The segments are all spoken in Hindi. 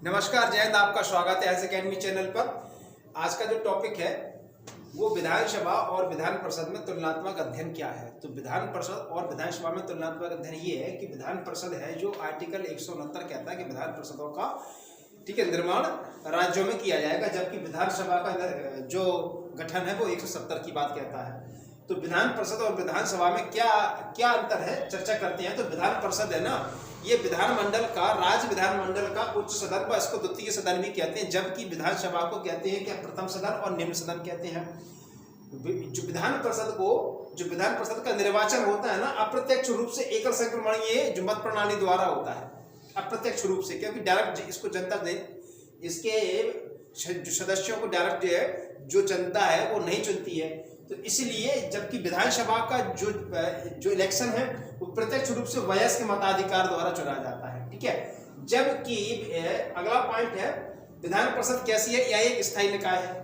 नमस्कार, जय हिंद। आपका स्वागत है एस अकेडमी चैनल पर। आज का जो टॉपिक है वो विधानसभा और विधान परिषद में तुलनात्मक अध्ययन क्या है। तो विधान परिषद और विधानसभा में तुलनात्मक अध्ययन ये है कि विधान परिषद है जो आर्टिकल 169 कहता है कि विधान परिषदों का निर्माण राज्यों में किया जाएगा, जबकि विधानसभा का जो गठन है वो 170 की बात कहता है। तो विधान परिषद और विधानसभा में क्या क्या अंतर है, चर्चा करते हैं। तो विधान परिषद है ना, ये विधानमंडल का, राज्य विधानमंडल का उच्च सदन, व इसको द्वितीय सदन भी कहते हैं, जबकि विधानसभा को कहते हैं क्या, प्रथम सदन और निम्न सदन कहते हैं। जो विधान परिषद का निर्वाचन होता है ना, अप्रत्यक्ष रूप से एकल संक्रमणीय जो मत प्रणाली द्वारा होता है, अप्रत्यक्ष रूप से, क्योंकि डायरेक्ट इसको जनता दे, इसके जो सदस्यों को डायरेक्ट जो जनता है वो नहीं चुनती है। तो इसलिए जबकि विधानसभा का जो इलेक्शन है वो प्रत्यक्ष रूप से वयस्क मताधिकार द्वारा चुना जाता है, ठीक है। जबकि अगला पॉइंट है, विधान परिषद कैसी है, यह एक स्थायी निकाय है,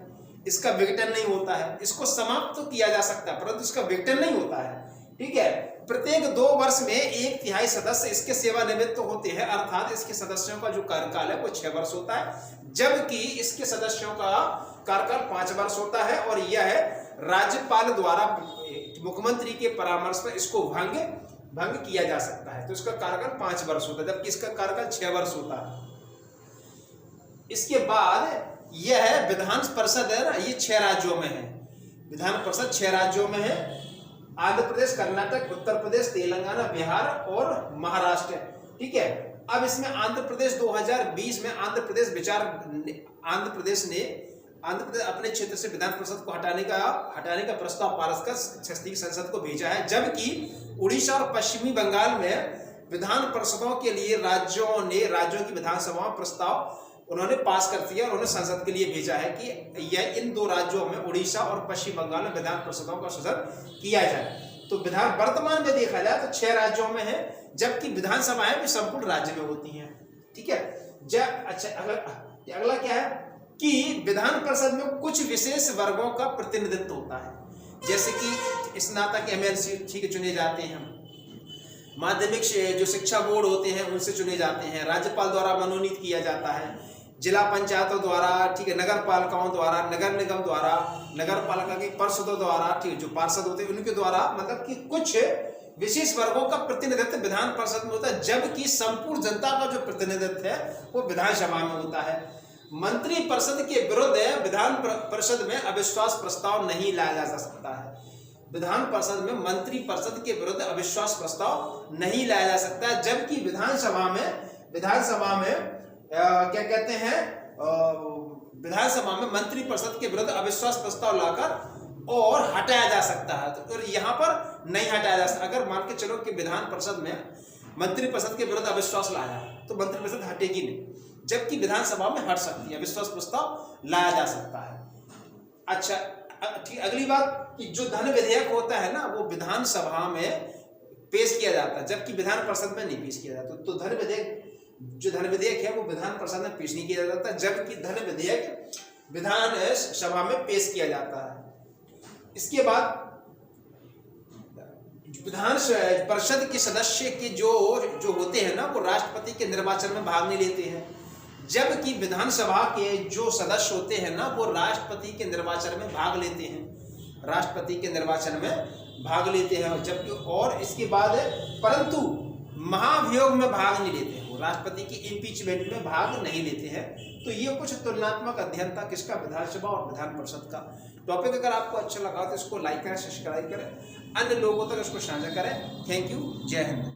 इसका विघटन नहीं होता है। इसको समाप्त तो किया जा सकता है परंतु इसका विघटन नहीं होता है, ठीक है। प्रत्येक 2 वर्ष में 1/3 सदस्य इसके सेवानिवृत्त होते हैं, अर्थात इसके सदस्यों का जो कार्यकाल है वो 6 वर्ष होता है, जबकि इसके सदस्यों का कार्यकाल 5 वर्ष होता है। और यह राज्यपाल द्वारा मुख्यमंत्री के परामर्श पर इसको भंग किया जा सकता है। तो इसका कार्यकाल 5 वर्ष होता है, जबकि इसका कार्यकाल 6 वर्ष होता है। इसके बाद यह विधान परिषद है ना, ये 6 राज्यों में है। विधान परिषद 6 राज्यों में है, आंध्र प्रदेश, कर्नाटक, उत्तर प्रदेश, तेलंगाना, बिहार और महाराष्ट्र, ठीक है। अब इसमें आंध्र प्रदेश 2020 में आंध्र प्रदेश ने अपने क्षेत्र से विधान परिषद को हटाने का प्रस्ताव पारित कर छत्तीसगढ़ संसद को भेजा है, जबकि उड़ीसा और पश्चिमी बंगाल में विधान परिषदों के लिए राज्यों की विधानसभा प्रस्ताव उन्होंने पास कर दिया और उन्होंने संसद के लिए भेजा है कि यह इन 2 राज्यों में, उड़ीसा और पश्चिम बंगाल में विधान परिषदों का सृजन किया जाए। तो विधान वर्तमान में देखा जाए तो 6 राज्यों में है, जबकि विधानसभाएं भी संपूर्ण राज्य में होती हैं, ठीक है। अच्छा, अगला क्या है कि विधान परिषद में कुछ विशेष वर्गों का प्रतिनिधित्व होता है, जैसे कि स्नातक एमएलसी ठीक चुने जाते हैं, माध्यमिक जो शिक्षा बोर्ड होते हैं उनसे चुने जाते हैं, राज्यपाल द्वारा मनोनीत किया जाता है, जिला पंचायतों द्वारा, ठीक है, नगर पालिकाओं द्वारा, नगर निगम द्वारा, नगर पालिका के पार्षदों द्वारा, ठीक है, जो पार्षद होते हैं उनके द्वारा, मतलब कि कुछ विशेष वर्गों का प्रतिनिधित्व विधान परिषद में होता है, जबकि संपूर्ण जनता का जो प्रतिनिधित्व है वो विधानसभा में होता है। मंत्री परिषद के विरुद्ध विधान परिषद में अविश्वास प्रस्ताव नहीं लाया जा सकता है। विधान परिषद में मंत्री परिषद के विरुद्ध अविश्वास प्रस्ताव नहीं लाया जा सकता है, जबकि विधानसभा में क्या कहते हैं, विधानसभा में मंत्री परिषद के विरुद्ध अविश्वास प्रस्ताव लाकर और हटाया जा सकता है। तो और यहाँ पर नहीं हटाया जा सकता। अगर मान के चलो कि विधान परिषद में मंत्री परिषद के विरुद्ध अविश्वास लाया तो मंत्री परिषद हटेगी नहीं, जबकि विधानसभा में हट सकती है, अविश्वास प्रस्ताव लाया जा सकता है। अच्छा, ठीक। अगली बात कि जो धन विधेयक होता है ना वो विधानसभा में पेश किया जाता है, जबकि विधान परिषद में नहीं पेश किया जाता। तो धन विधेयक है वो विधान परिषद में पेश नहीं किया जाता, जबकि धन विधेयक विधान सभा में पेश किया जाता है। इसके बाद विधान परिषद के सदस्य के जो होते हैं ना वो राष्ट्रपति के निर्वाचन में भाग नहीं लेते हैं, जबकि विधानसभा के जो सदस्य होते हैं ना वो राष्ट्रपति के निर्वाचन में भाग लेते हैं, जबकि और इसके बाद परंतु महाभियोग में भाग नहीं लेते हैं, वो राष्ट्रपति की इम्पीचमेंट में भाग नहीं लेते हैं। तो ये कुछ तुलनात्मक अध्ययन था किसका, विधानसभा और विधान परिषद का। टॉपिक अगर आपको अच्छा लगा तो इसको लाइक करें, सब्सक्राइब करें, अन्य लोगों तक इसको साझा करें। थैंक यू, जय हिंद।